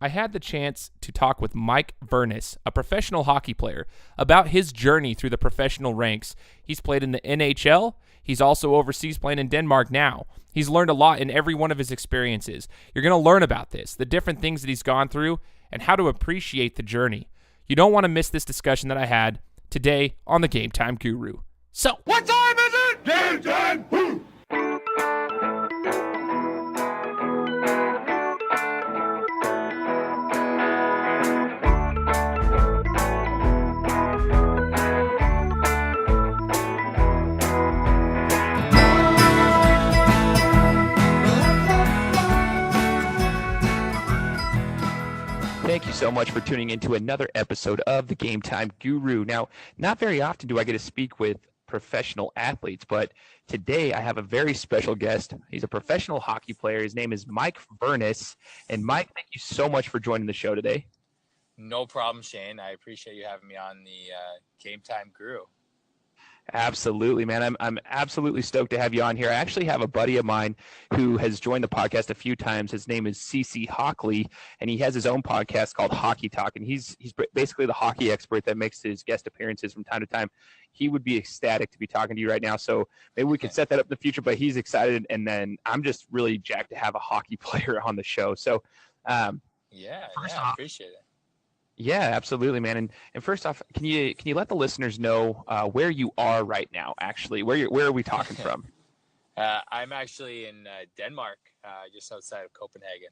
I had the chance to talk with Mike Vernace, a professional hockey player, about his journey through the professional ranks. He's played in the NHL. He's also overseas playing in Denmark now. He's learned a lot in every one of his experiences. You're going to learn about this, the different things that he's gone through, and how to appreciate the journey. You don't want to miss this discussion that I had today on the Game Time Guru. So, what time is it? Game time! Woo! Thank you so much for tuning into another episode of the Game Time Guru. Now, not very often do I get to speak with professional athletes, but today I have a very special guest. He's a professional hockey player. His name is Mike Vernace. And Mike, thank you so much for joining the show today. No problem, Shane. I appreciate you having me on the Game Time Guru. Absolutely, man. I'm absolutely stoked to have you on here. I actually have a buddy of mine who has joined the podcast a few times. His name is ShiftdHockey, and he has his own podcast called Hockey Talk, and he's basically the hockey expert that makes his guest appearances from time to time. He would be ecstatic to be talking to you right now, so maybe we could set that up in the future, but he's excited, and then I'm just really jacked to have a hockey player on the show. So, I appreciate it. Yeah, absolutely, man. And first off, can you let the listeners know where you are right now? Actually, where are we talking from? I'm actually in Denmark, just outside of Copenhagen.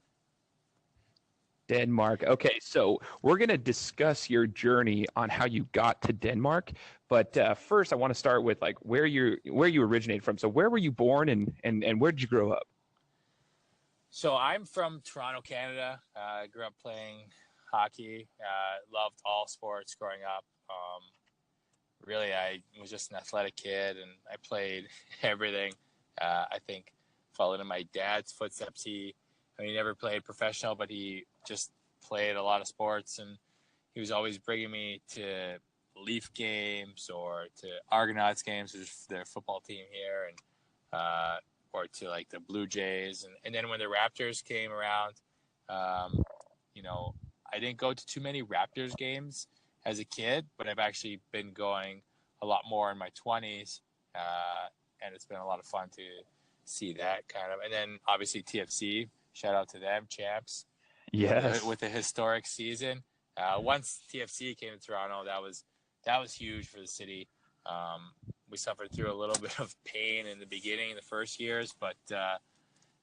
Denmark. Okay, so we're gonna discuss your journey on how you got to Denmark. But first, I want to start with like where you originated from. So where were you born and where did you grow up? So I'm from Toronto, Canada. I grew up playing hockey, loved all sports growing up. Really, I was just an athletic kid, and I played everything. I think followed in my dad's footsteps. He never played professional, but he just played a lot of sports, and he was always bringing me to Leaf games or to Argonauts games, which is their football team here, and or to like the Blue Jays, and then when the Raptors came around, I didn't go to too many Raptors games as a kid, but I've actually been going a lot more in my 20s, and it's been a lot of fun to see that kind of. And then obviously TFC, shout out to them, champs. Yes. With a historic season. Once TFC came to Toronto, that was huge for the city. We suffered through a little bit of pain in the beginning, the first years, but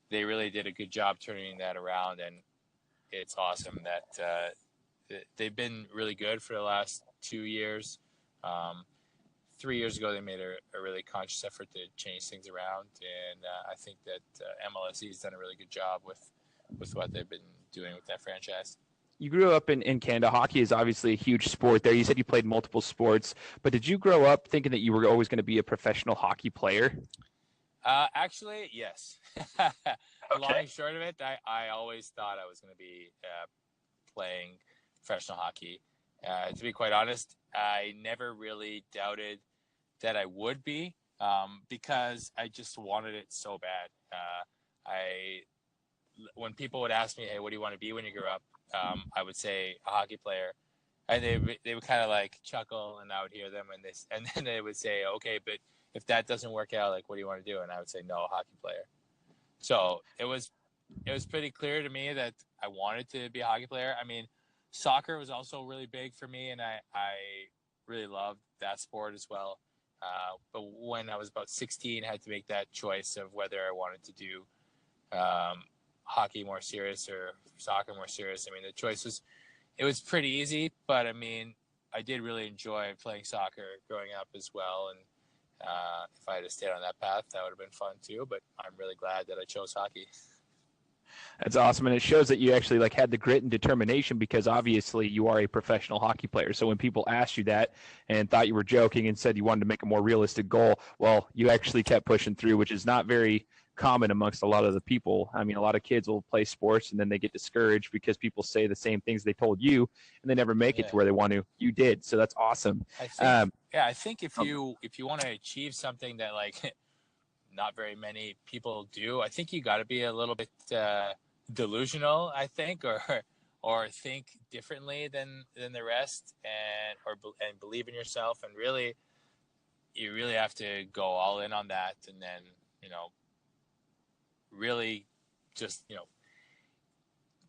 they really did a good job turning that around, and it's awesome that they've been really good for the last 2 years. 3 years ago, they made a really conscious effort to change things around, and I think that MLSE has done a really good job with what they've been doing with that franchise. You grew up in Canada. Hockey is obviously a huge sport there. You said you played multiple sports, but did you grow up thinking that you were always going to be a professional hockey player? Actually, yes. Okay. Long and short of it, I always thought I was going to be playing professional hockey. To be quite honest, I never really doubted that I would be because I just wanted it so bad. When people would ask me, hey, what do you want to be when you grow up? I would say a hockey player. And they would kind of like chuckle, and I would hear them, and then they would say, okay, but if that doesn't work out, like, what do you want to do? And I would say, no, hockey player. So it was pretty clear to me that I wanted to be a hockey player. I mean, soccer was also really big for me, and I really loved that sport as well. But when I was about 16, I had to make that choice of whether I wanted to do hockey more serious or soccer more serious. I mean, the choice was pretty easy, but I mean, I did really enjoy playing soccer growing up as well, and if I had stayed on that path, that would have been fun too, but I'm really glad that I chose hockey. That's awesome, and it shows that you actually had the grit and determination, because obviously you are a professional hockey player. So when people asked you that and thought you were joking and said you wanted to make a more realistic goal, well, you actually kept pushing through, which is not very common amongst a lot of the people. I mean, a lot of kids will play sports and then they get discouraged because people say the same things they told you and they never make it to where they want to. You did, so that's awesome. I think if you want to achieve something that not very many people do, I think you got to be a little bit delusional, I think, or think differently than the rest, and believe in yourself, and really, you really have to go all in on that, and then really just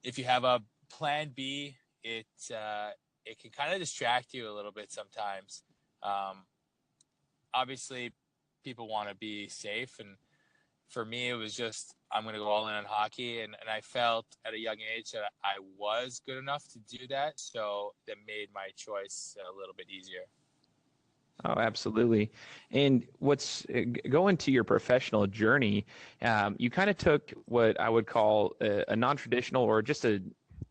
if you have a plan B, it can kind of distract you a little bit sometimes. Obviously, people want to be safe, and for me, it was just I'm going to go all in on hockey, and I felt at a young age that I was good enough to do that, so that made my choice a little bit easier. Oh, absolutely. And going to your professional journey, you kind of took what I would call a non-traditional or just a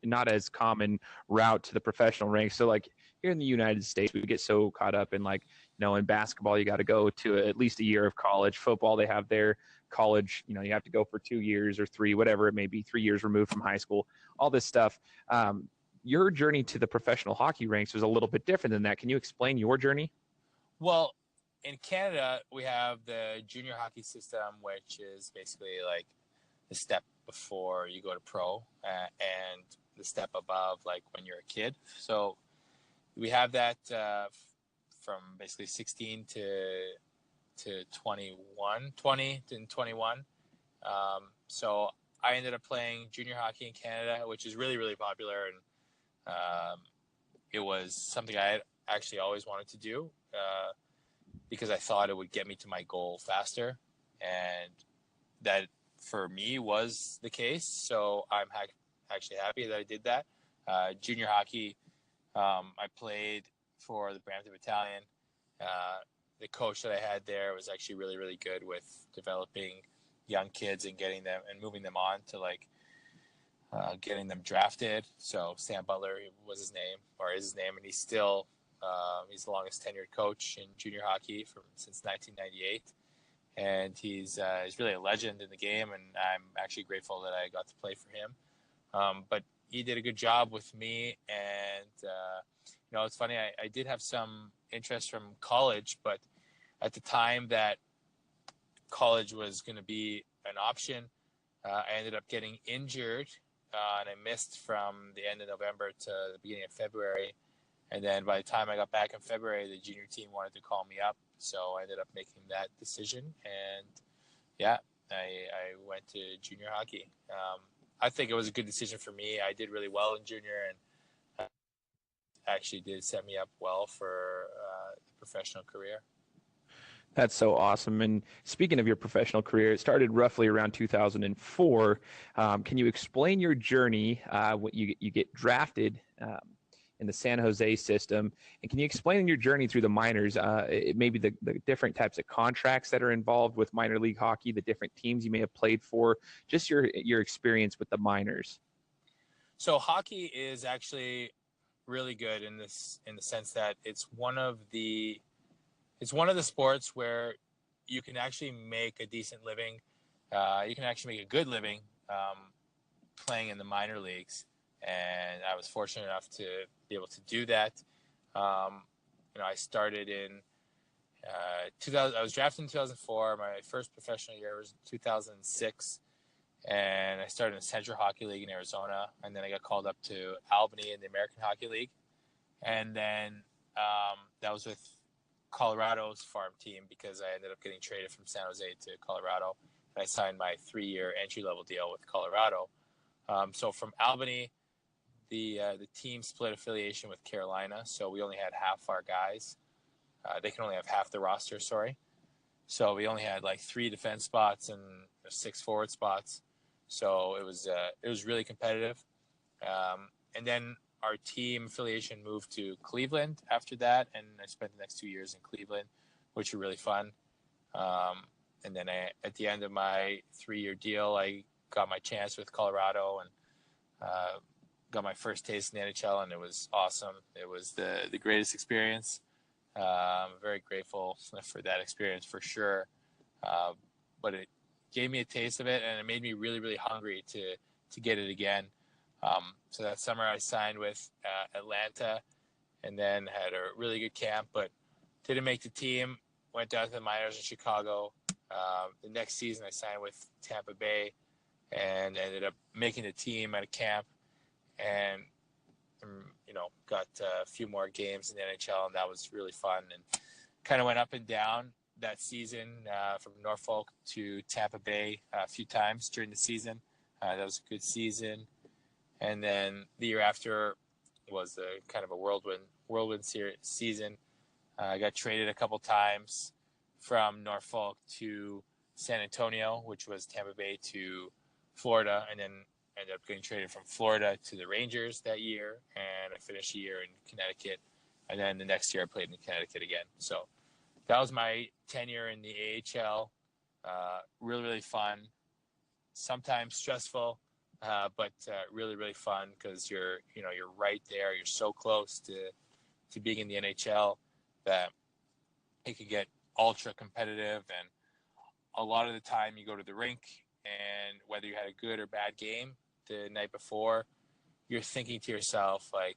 not as common route to the professional ranks. So like here in the United States, we get so caught up in in basketball, you got to go to at least a year of college. Football, they have their college, you have to go for 2 years or 3, whatever it may be, 3 years removed from high school, all this stuff. Your journey to the professional hockey ranks was a little bit different than that. Can you explain your journey? Well, in Canada, we have the junior hockey system, which is basically like the step before you go to pro, and the step above, like when you're a kid. So we have that from basically 16 to 21, 20 to 21. So I ended up playing junior hockey in Canada, which is really, really popular, and it was something I had actually always wanted to do. Because I thought it would get me to my goal faster, and that for me was the case. So I'm actually happy that I did that. Junior hockey, I played for the Brampton Battalion. The coach that I had there was actually really, really good with developing young kids and getting them and moving them on to getting them drafted. So Sam Butler was his name, or is his name, and he's still he's the longest tenured coach in junior hockey since 1998, and he's really a legend in the game, and I'm actually grateful that I got to play for him. But he did a good job with me, and it's funny, I did have some interest from college, but at the time that college was going to be an option, I ended up getting injured, and I missed from the end of November to the beginning of February. And then by the time I got back in February, the junior team wanted to call me up. So I ended up making that decision. And yeah, I went to junior hockey. I think it was a good decision for me. I did really well in junior, and actually did set me up well for the professional career. That's so awesome. And speaking of your professional career, it started roughly around 2004. Can you explain your journey when you get drafted in the San Jose system? And can you explain your journey through the minors, maybe the different types of contracts that are involved with minor league hockey, the different teams you may have played for, just your experience with the minors? So hockey is actually really good in the sense that it's one of the sports where you can actually make a decent living. You can actually make a good living playing in the minor leagues. And I was fortunate enough to be able to do that. I started in 2000. I was drafted in 2004. My first professional year was 2006, and I started in the Central Hockey League in Arizona. And then I got called up to Albany in the American Hockey League, and then that was with Colorado's farm team because I ended up getting traded from San Jose to Colorado, and I signed my 3-year entry-level deal with Colorado. So from Albany, the team split affiliation with Carolina, so we only had half our guys. They can only have half the roster, sorry. So we only had 3 defense spots and 6 forward spots. So it was really competitive. And then our team affiliation moved to Cleveland after that, and I spent the next 2 years in Cleveland, which were really fun. And then at the end of my 3-year deal, I got my chance with Colorado and got my first taste in the NHL, and it was awesome. It was the greatest experience. I'm very grateful for that experience for sure. But it gave me a taste of it, and it made me really, really hungry to get it again. So that summer I signed with Atlanta, and then had a really good camp, but didn't make the team. Went down to the minors in Chicago. The next season I signed with Tampa Bay and ended up making the team at a camp. And got a few more games in the NHL, and that was really fun. And kind of went up and down that season from Norfolk to Tampa Bay a few times during the season. That was a good season. And then the year after was a kind of a whirlwind season. I got traded a couple times from Norfolk to San Antonio, which was Tampa Bay to Florida, and then ended up getting traded from Florida to the Rangers that year, and I finished a year in Connecticut, and then the next year I played in Connecticut again. So that was my tenure in the AHL. Really, really fun. Sometimes stressful, but really, really fun because you're right there. You're so close to being in the NHL that it can get ultra competitive, and a lot of the time you go to the rink, and whether you had a good or bad game the night before, you're thinking to yourself, like,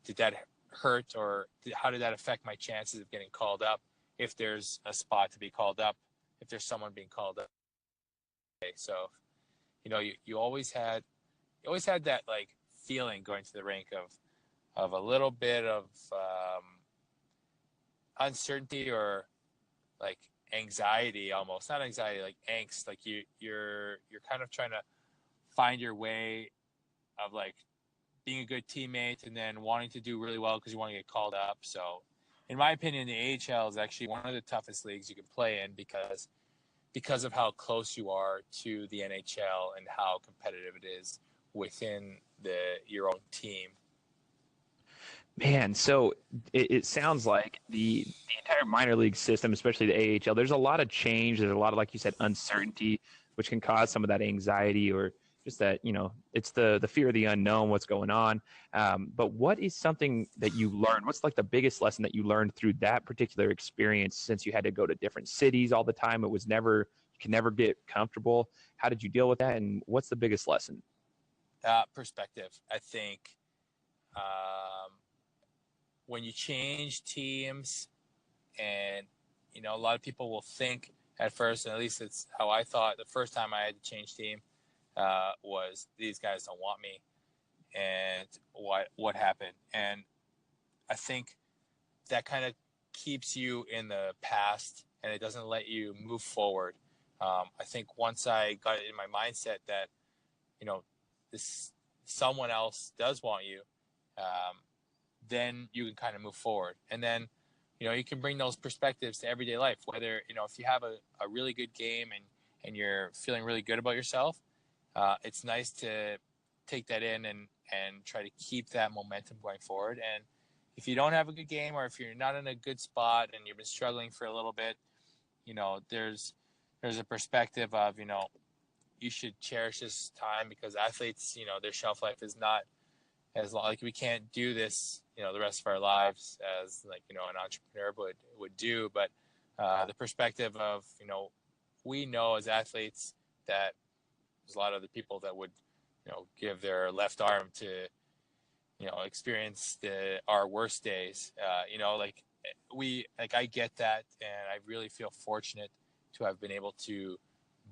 did that hurt, or how did that affect my chances of getting called up if there's a spot to be called up, if there's someone being called up. Okay, so you always had that like feeling going to the rink of a little bit of uncertainty, or like anxiety, almost not anxiety, like angst, like you're kind of trying to find your way of like being a good teammate and then wanting to do really well because you want to get called up. So in my opinion, the AHL is actually one of the toughest leagues you can play in because of how close you are to the NHL and how competitive it is within your own team. Man, so it sounds like the entire minor league system, especially the AHL, there's a lot of change. There's a lot of, like you said, uncertainty, which can cause some of that anxiety, or just that, it's the fear of the unknown, what's going on. But what is something that you learned? What's like the biggest lesson that you learned through that particular experience, since you had to go to different cities all the time? You can never get comfortable. How did you deal with that? And what's the biggest lesson? Perspective. I think when you change teams, and a lot of people will think at first, and at least it's how I thought the first time I had to change team, was these guys don't want me, and what happened. And I think that kind of keeps you in the past, and it doesn't let you move forward. I think once I got it in my mindset that this someone else does want you, then you can kind of move forward. And then you can bring those perspectives to everyday life, whether if you have a really good game and you're feeling really good about yourself, it's nice to take that in and try to keep that momentum going forward. And if you don't have a good game, or if you're not in a good spot and you've been struggling for a little bit, there's a perspective of you should cherish this time, because athletes, their shelf life is not as long. Like, we can't do this the rest of our lives as like an entrepreneur would do. But the perspective of we know as athletes that there's a lot of the people that would give their left arm to experience our worst days. I get that, and I really feel fortunate to have been able to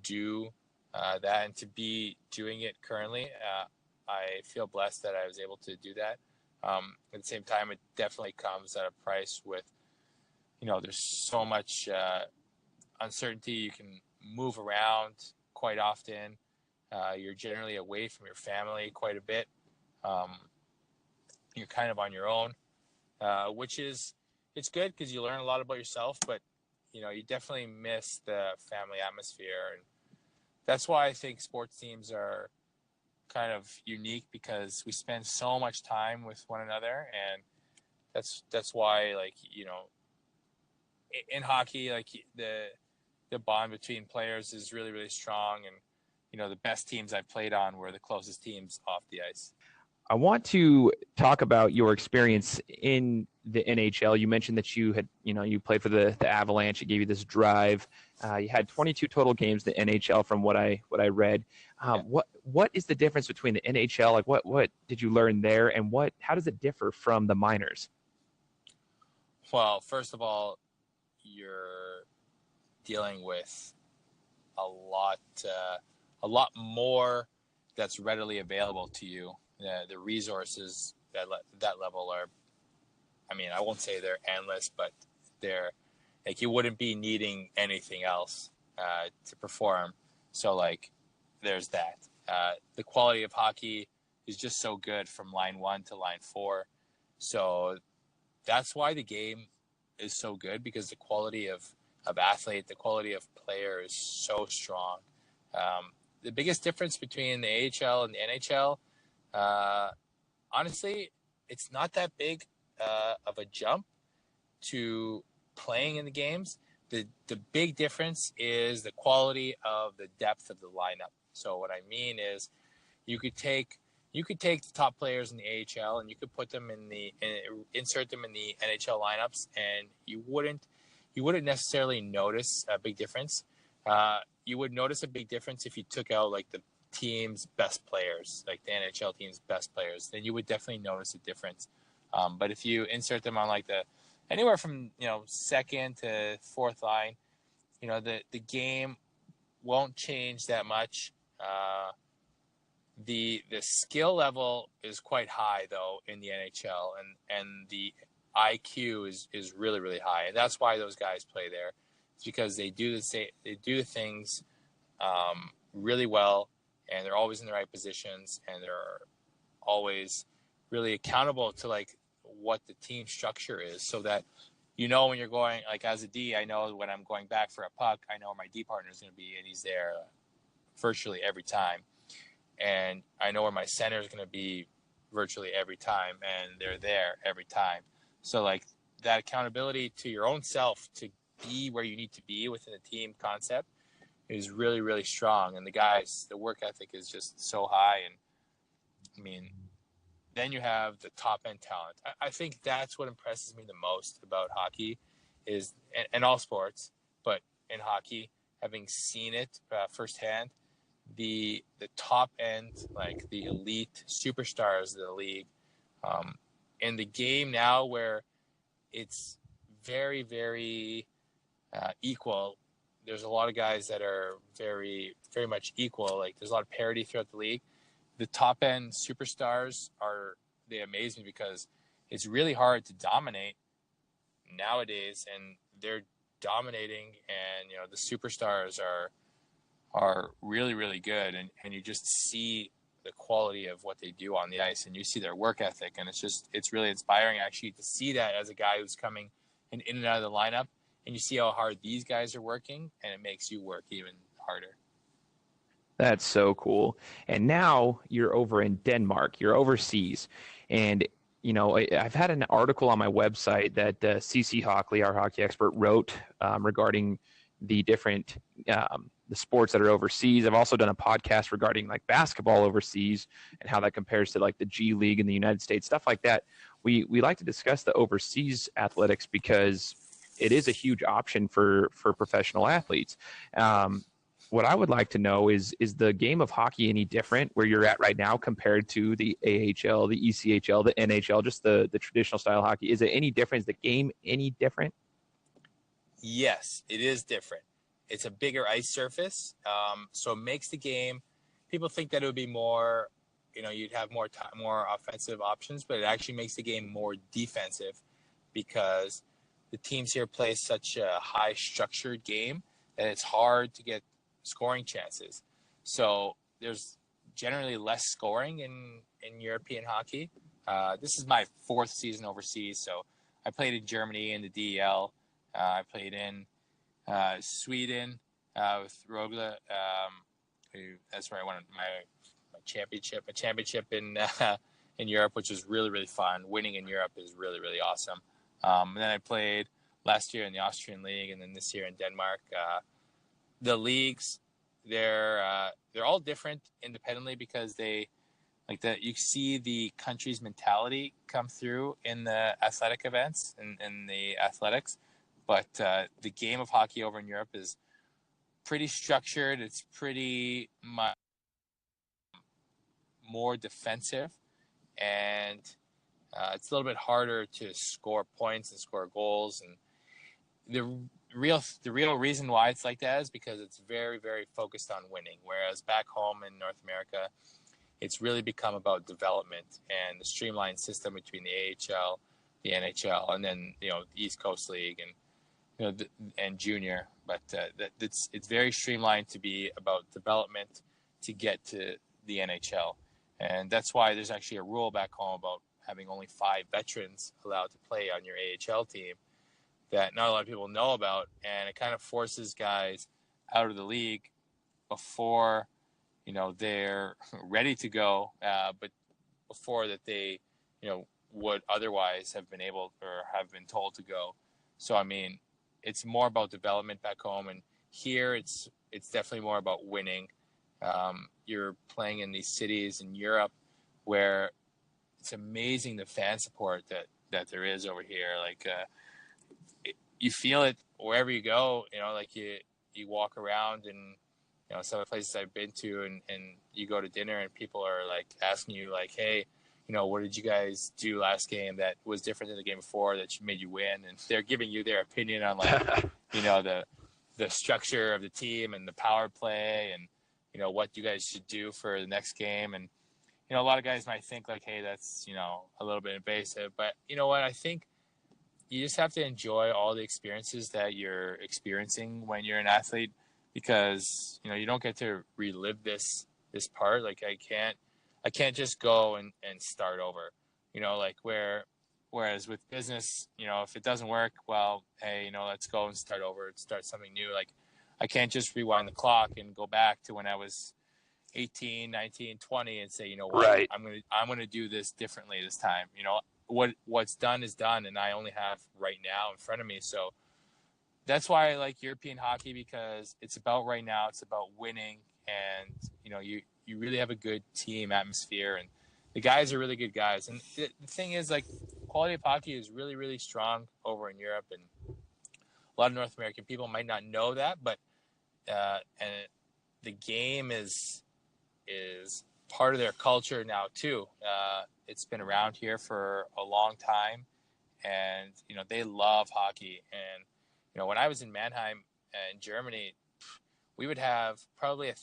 do that and to be doing it currently. I feel blessed that I was able to do that. At the same time, it definitely comes at a price with, there's so much uncertainty. You can move around quite often. You're generally away from your family quite a bit. You're kind of on your own, which it's good because you learn a lot about yourself, but you definitely miss the family atmosphere. And that's why I think sports teams are kind of unique, because we spend so much time with one another. And that's why, like, in hockey, like the bond between players is really, really strong. And the best teams I've played on were the closest teams off the ice. I want to talk about your experience in the NHL. You mentioned that you had, you played for the Avalanche. It gave you this drive. You had 22 total games in the NHL, from what I read. What is the difference between the NHL? Like, what did you learn there, and how does it differ from the minors? Well, first of all, you're dealing with a lot more that's readily available to you. The resources that level are, I mean, I won't say they're endless, but they're like you wouldn't be needing anything else to perform. So like, there's that. The quality of hockey is just so good from line 1 to line 4. So that's why the game is so good, because the quality of athlete, the quality of player is so strong. The biggest difference between the AHL and the NHL, honestly, it's not that big of a jump to playing in the games. The big difference is the quality of the depth of the lineup. So what I mean is, you could take the top players in the AHL and you could put them insert them in the NHL lineups, and you wouldn't necessarily notice a big difference. You would notice a big difference if you took out like the team's best players, like the NHL team's best players. Then you would definitely notice a difference. But if you insert them on like anywhere from second to fourth line, the game won't change that much. The skill level is quite high though in the NHL, and the IQ is really, really high, and that's why those guys play there. It's because they do the things really well, and they're always in the right positions, and they're always really accountable to like what the team structure is, so that when you're going, like as a D, I know when I'm going back for a puck, I know where my D partner is going to be, and he's there virtually every time. And I know where my center is going to be virtually every time, and they're there every time. So like that accountability to your own self to be where you need to be within the team concept is really, really strong. And the work ethic is just so high. And I mean, then you have the top end talent. I think that's what impresses me the most about hockey is, and all sports, but in hockey, having seen it firsthand, the top end, like the elite superstars of the league, in the game now where it's very, very equal. There's a lot of guys that are very, very much equal. Like there's a lot of parity throughout the league. The top end superstars they amaze me, because it's really hard to dominate nowadays, and they're dominating, and the superstars are really, really good, and you just see the quality of what they do on the ice, and you see their work ethic, and it's really inspiring actually to see that as a guy who's coming in and out of the lineup, and you see how hard these guys are working, and it makes you work even harder. That's so cool. And now you're over in Denmark. You're overseas. And, I've had an article on my website that ShiftdHockey, our hockey expert, wrote regarding the different the sports that are overseas. I've also done a podcast regarding like basketball overseas and how that compares to like the G League in the United States, stuff like that. We like to discuss the overseas athletics because it is a huge option for professional athletes. What I would like to know is the game of hockey any different where you're at right now compared to the AHL, the ECHL, the NHL, just the traditional style hockey? Is it any different? Is the game any different? Yes, it is different. It's a bigger ice surface, so it makes the game. People think that it would be more, you'd have more offensive options, but it actually makes the game more defensive, because the teams here play such a high structured game that it's hard to get scoring chances. So there's generally less scoring in European hockey. This is my 4th season overseas, so I played in Germany in the DEL. I played in Sweden with Rögle. That's where I won my championship. A championship in Europe, which was really, really fun. Winning in Europe is really, really awesome. And then I played last year in the Austrian League, and then this year in Denmark. The leagues, they're all different independently, because you see the country's mentality come through in the athletic events and in the athletics. But the game of hockey over in Europe is pretty structured. It's pretty much more defensive, and it's a little bit harder to score points and score goals. And the real reason why it's like that is because it's very, very focused on winning. Whereas back home in North America, it's really become about development and the streamlined system between the AHL, the NHL, and then the East Coast League and and junior. But it's very streamlined to be about development to get to the NHL, and that's why there's actually a rule back home about having only 5 veterans allowed to play on your AHL team that not a lot of people know about, and it kind of forces guys out of the league before they're ready to go, but before that they would otherwise have been able or have been told to go. So I mean, it's more about development back home, and here it's definitely more about winning. You're playing in these cities in Europe where it's amazing the fan support that there is over here. Like you feel it wherever you go. Like you walk around and some of the places I've been to, and you go to dinner and people are like asking you like, hey, what did you guys do last game that was different than the game before that made you win? And they're giving you their opinion on like, the structure of the team and the power play and, what you guys should do for the next game. And, a lot of guys might think like, hey, that's, a little bit invasive, but you know what? I think you just have to enjoy all the experiences that you're experiencing when you're an athlete, because, you don't get to relive this part. Like I can't just go and start over, whereas with business, if it doesn't work, well, hey, let's go and start over and start something new. Like I can't just rewind the clock and go back to when I was 18, 19, 20 and say, what, Right. I'm going to do this differently this time. What's done is done, and I only have right now in front of me. So that's why I like European hockey, because it's about right now. It's about winning, and you really have a good team atmosphere, and the guys are really good guys. And the thing is, like, quality of hockey is really, really strong over in Europe, and a lot of North American people might not know that, but and the game is part of their culture now too. It's been around here for a long time, and they love hockey. And when I was in Mannheim in Germany, we would have probably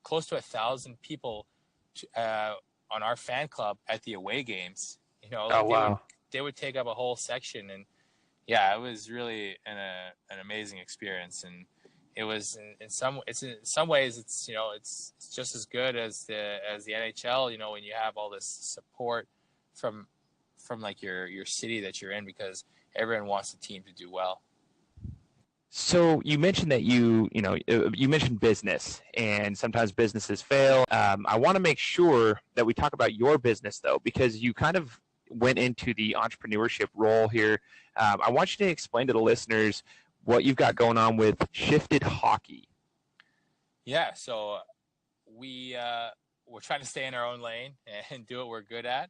close to 1,000 people on our fan club at the away games. Wow. They would take up a whole section, and yeah, it was really an amazing experience. And it was in some ways it's just as good as the NHL. When you have all this support from like your city that you're in, because everyone wants the team to do well. So you mentioned that you mentioned business, and sometimes businesses fail. I want to make sure that we talk about your business, though, because you kind of went into the entrepreneurship role here. I want you to explain to the listeners what you've got going on with ShiftdHockey. Yeah, so we're trying to stay in our own lane and do what we're good at.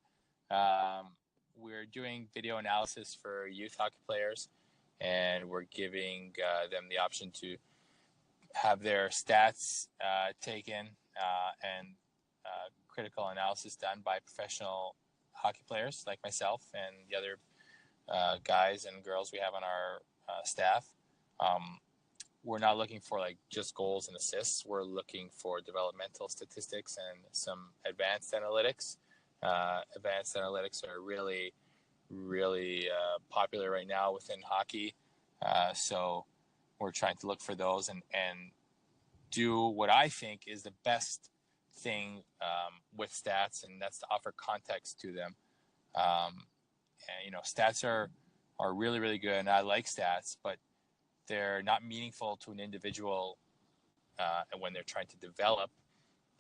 We're doing video analysis for youth hockey players, and we're giving them the option to have their stats taken and critical analysis done by professional hockey players like myself and the other guys and girls we have on our staff. We're not looking for like just goals and assists. We're looking for developmental statistics and some advanced analytics. Advanced analytics are really, really popular right now within hockey. So we're trying to look for those and do what I think is the best thing with stats, and that's to offer context to them. And stats are really, really good, and I like stats, but they're not meaningful to an individual when they're trying to develop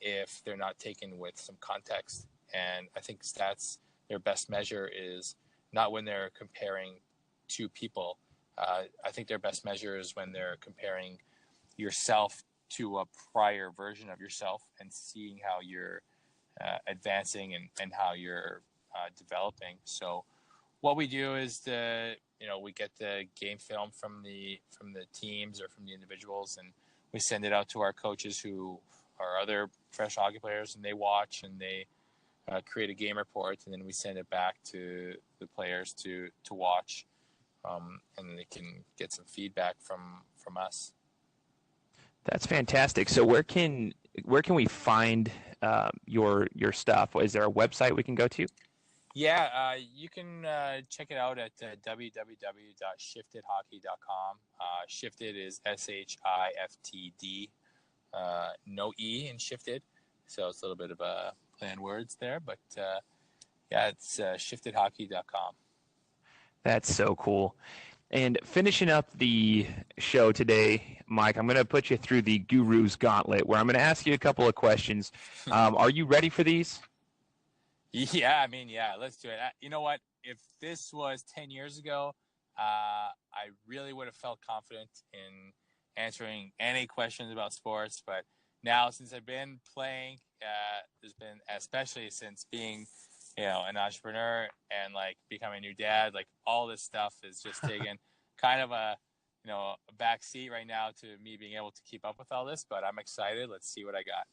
if they're not taken with some context. And I think stats, their best measure is not when they're comparing two people. I think their best measure is when they're comparing yourself to a prior version of yourself and seeing how you're advancing and how you're developing. So what we do is we get the game film from the teams or from the individuals, and we send it out to our coaches who are other professional hockey players, and they watch and they create a game report, and then we send it back to the players to watch, and they can get some feedback from us. That's fantastic. So where can we find your stuff? Is there a website we can go to? Yeah, you can check it out at www.shiftedhockey.com. Shifted is SHIFTD, no E in shifted, so it's a little bit of a play on words there, but yeah, it's ShiftedHockey.com. That's so cool. And finishing up the show today, Mike, I'm going to put you through the Guru's Gauntlet, where I'm going to ask you a couple of questions. Are you ready for these? Yeah, I mean, yeah, let's do it. You know what? If this was 10 years ago, I really would have felt confident in answering any questions about sports. But now, since I've been playing, there's been, especially since being, an entrepreneur and like becoming a new dad, like all this stuff is just taking kind of a back seat right now to me being able to keep up with all this. But I'm excited. Let's see what I got.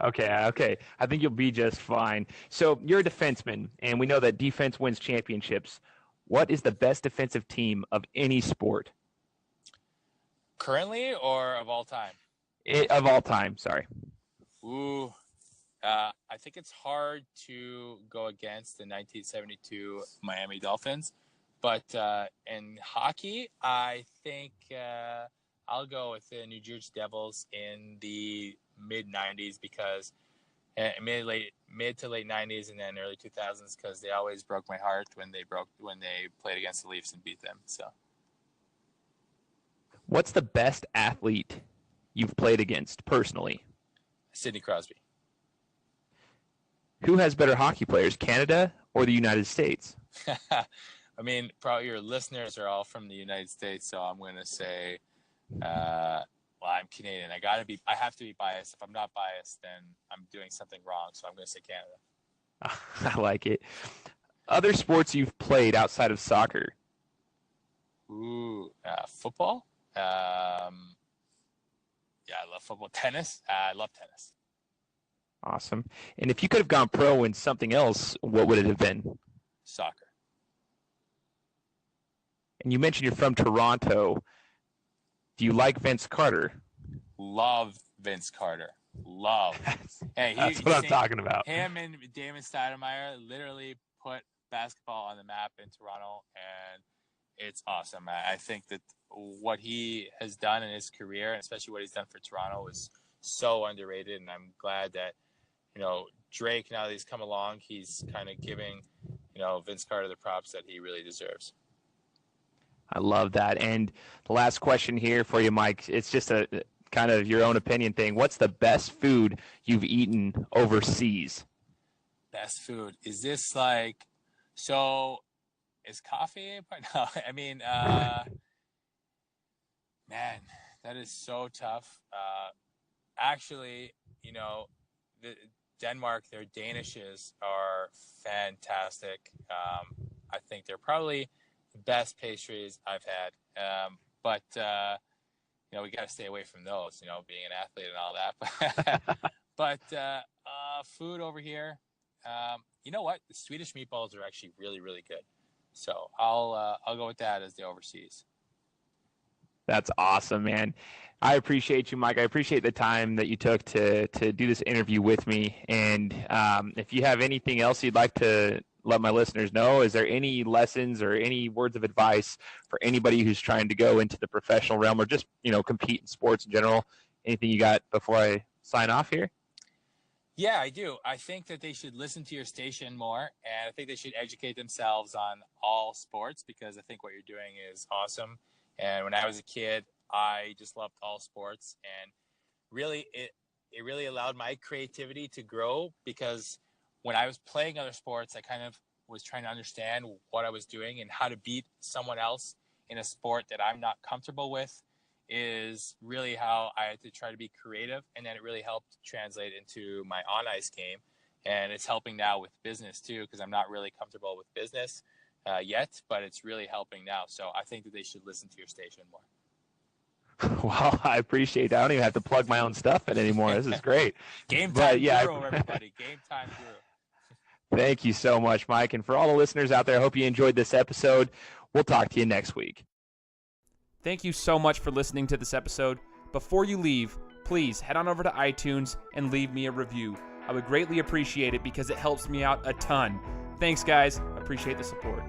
Okay. I think you'll be just fine. So you're a defenseman, and we know that defense wins championships. What is the best defensive team of any sport? Currently or of all time? Of all time, sorry. Ooh, I think it's hard to go against the 1972 Miami Dolphins. But in hockey, I think I'll go with the New Jersey Devils in the mid-90s because mid to late 90s and then early 2000s because they always broke my heart when they played against the Leafs and beat them. So, what's the best athlete you've played against personally? Sidney Crosby. Who has better hockey players, Canada or the United States? I mean, probably your listeners are all from the United States, so I'm going to say, well, I'm Canadian. I have to be biased. If I'm not biased, then I'm doing something wrong, so I'm going to say Canada. I like it. Other sports you've played outside of soccer? Ooh, football. Yeah, I love football. Tennis. I love tennis. Awesome. And if you could have gone pro in something else, what would it have been? Soccer. And you mentioned you're from Toronto. Do you like Vince Carter? Love Vince Carter. Love. Hey, That's what I'm talking about. Him and Damon Stoudemire literally put basketball on the map in Toronto, and it's awesome. I think that what he has done in his career, and especially what he's done for Toronto, is so underrated, and I'm glad that, Drake, now that he's come along, he's kind of giving, Vince Carter the props that he really deserves. I love that. And the last question here for you, Mike, it's just a kind of your own opinion thing. What's the best food you've eaten overseas? Best food. Is this like, so is coffee? No, I mean, man, that is so tough. Actually, Denmark, their Danishes are fantastic. I think they're probably the best pastries I've had. But we got to stay away from those, being an athlete and all that. But food over here, you know what? The Swedish meatballs are actually really, really good. So I'll go with that as the overseas. That's awesome, man. I appreciate you, Mike. I appreciate the time that you took to do this interview with me. And if you have anything else you'd like to let my listeners know, is there any lessons or any words of advice for anybody who's trying to go into the professional realm or just, compete in sports in general? Anything you got before I sign off here? Yeah, I do. I think that they should listen to your station more, and I think they should educate themselves on all sports because I think what you're doing is awesome. And when I was a kid, I just loved all sports, and really it really allowed my creativity to grow because when I was playing other sports, I kind of was trying to understand what I was doing and how to beat someone else in a sport that I'm not comfortable with is really how I had to try to be creative. And then it really helped translate into my on-ice game. And it's helping now with business too, because I'm not really comfortable with business yet, but it's really helping now. So I think that they should listen to your station more. Well, I appreciate that. I don't even have to plug my own stuff in anymore. This is great. Game time Guru, everybody. Game time Guru. Thank you so much, Mike. And for all the listeners out there, I hope you enjoyed this episode. We'll talk to you next week. Thank you so much for listening to this episode. Before you leave, please head on over to iTunes and leave me a review. I would greatly appreciate it because it helps me out a ton. Thanks, guys. I appreciate the support.